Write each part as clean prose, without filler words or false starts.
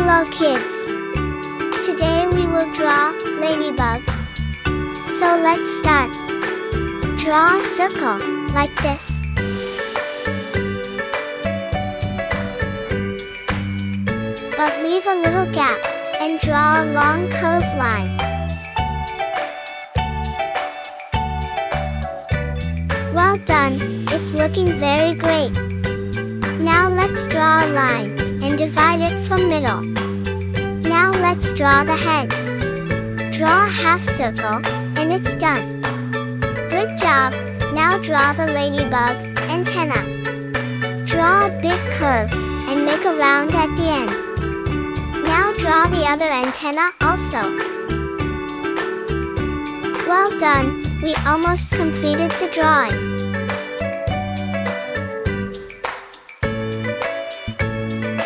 Hello kids! Today we will draw Ladybug. So let's start. Draw a circle, like this. But leave a little gap, and draw a long curved line. Well done, it's looking very great. Now let's draw a line, and divide it from middle. Now let's draw the head. Draw a half circle, and it's done. Good job! Now draw the ladybug antenna. Draw a big curve, and make a round at the end. Now draw the other antenna also. Well done, we almost completed the drawing.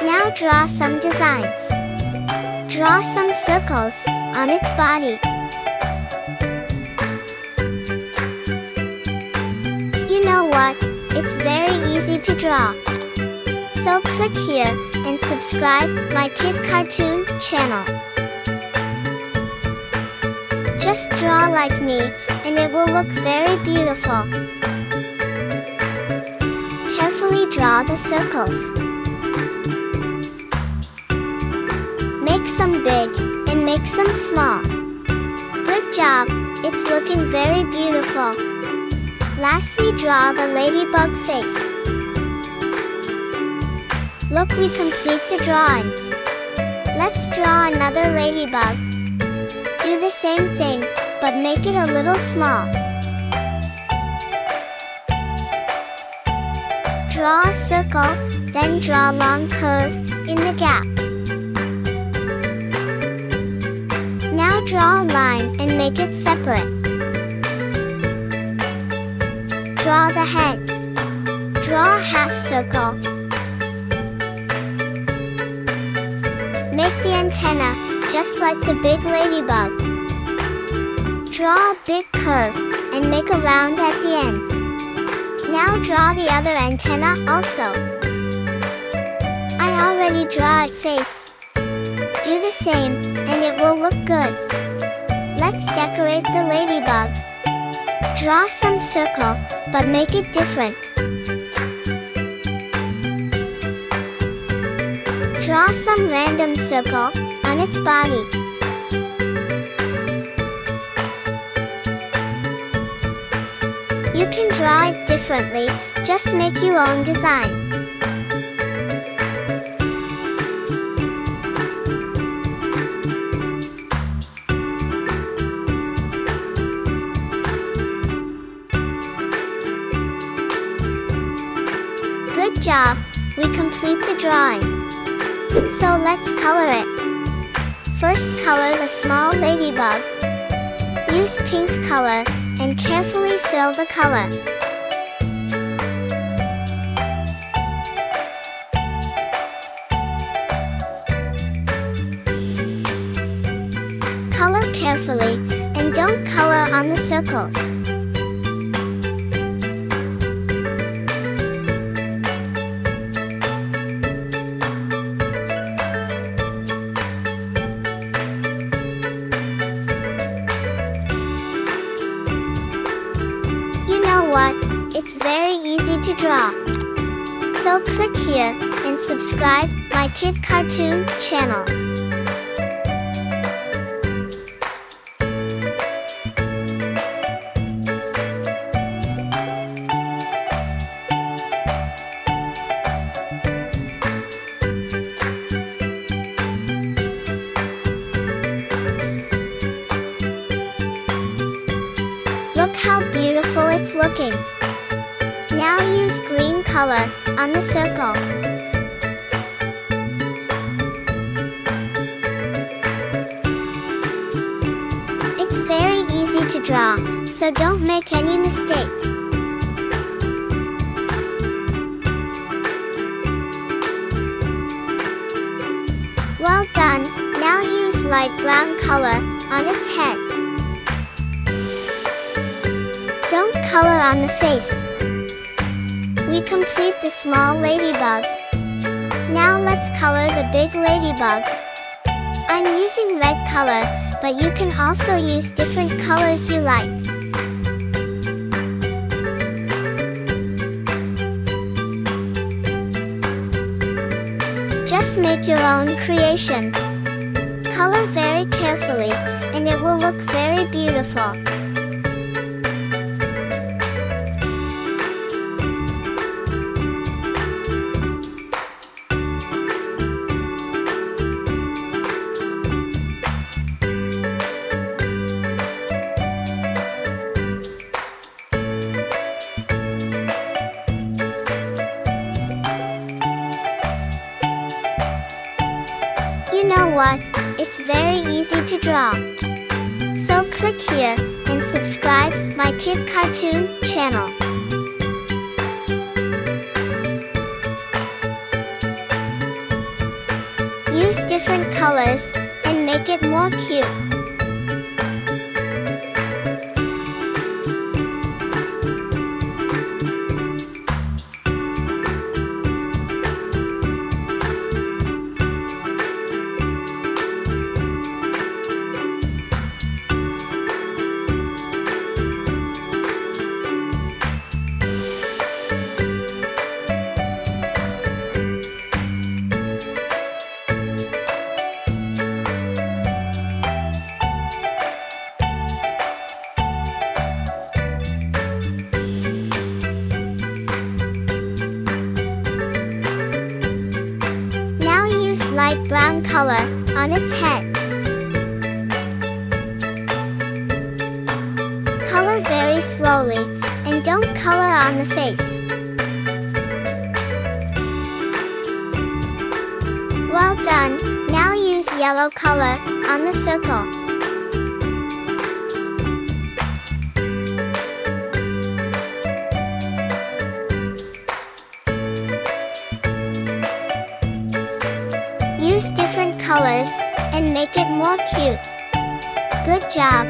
Now draw some designs. Draw some circles on its body. You know what? It's very easy to draw. So click here and subscribe my Kid Cartoon channel. Just draw like me and it will look very beautiful. Carefully draw the circles. Make some big, and make some small. Good job, it's looking very beautiful. Lastly, draw the ladybug face. Look, we complete the drawing. Let's draw another ladybug. Do the same thing, but make it a little small. Draw a circle, then draw a long curve in the gap. Now draw a line and make it separate. Draw the head. Draw a half circle. Make the antenna just like the big ladybug. Draw a big curve and make a round at the end. Now draw the other antenna also. I already draw its face. Do the same, and it will look good. Let's decorate the ladybug. Draw some circle, but make it different. Draw some random circle on its body. You can draw it differently, just make your own design. Good job! We complete the drawing. So let's color it. First, color the small ladybug. Use pink color and carefully fill the color. Color carefully and don't color on the circles. It's very easy to draw. So click here and subscribe my Kid Cartoon channel. Look how beautiful it's looking. Now use green color on the circle. It's very easy to draw, so don't make any mistake. Well done, now use light brown color on its head. Don't color on the face. We complete the small ladybug. Now let's color the big ladybug I'm using red color, but you can also use different colors you like. Just make your own creation. Color very carefully, and it will look very beautiful. You know what? It's very easy to draw. So click here and subscribe my Kid Cartoon channel. Use different colors and make it more cute. Light brown color on its head. Color very slowly and don't color on the face. Well done. Now use yellow color on the circle. Use different colors and make it more cute. Good job!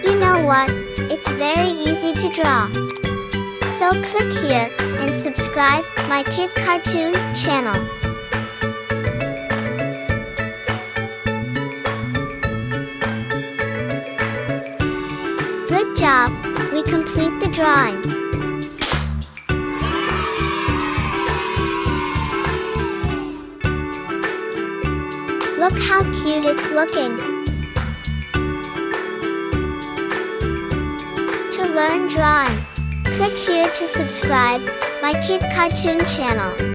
You know what? It's very easy to draw. So click here and subscribe my Kid Cartoon channel. Good job! We complete the drawing. Look how cute it's looking. To learn drawing, click here to subscribe my Kid Cartoon channel.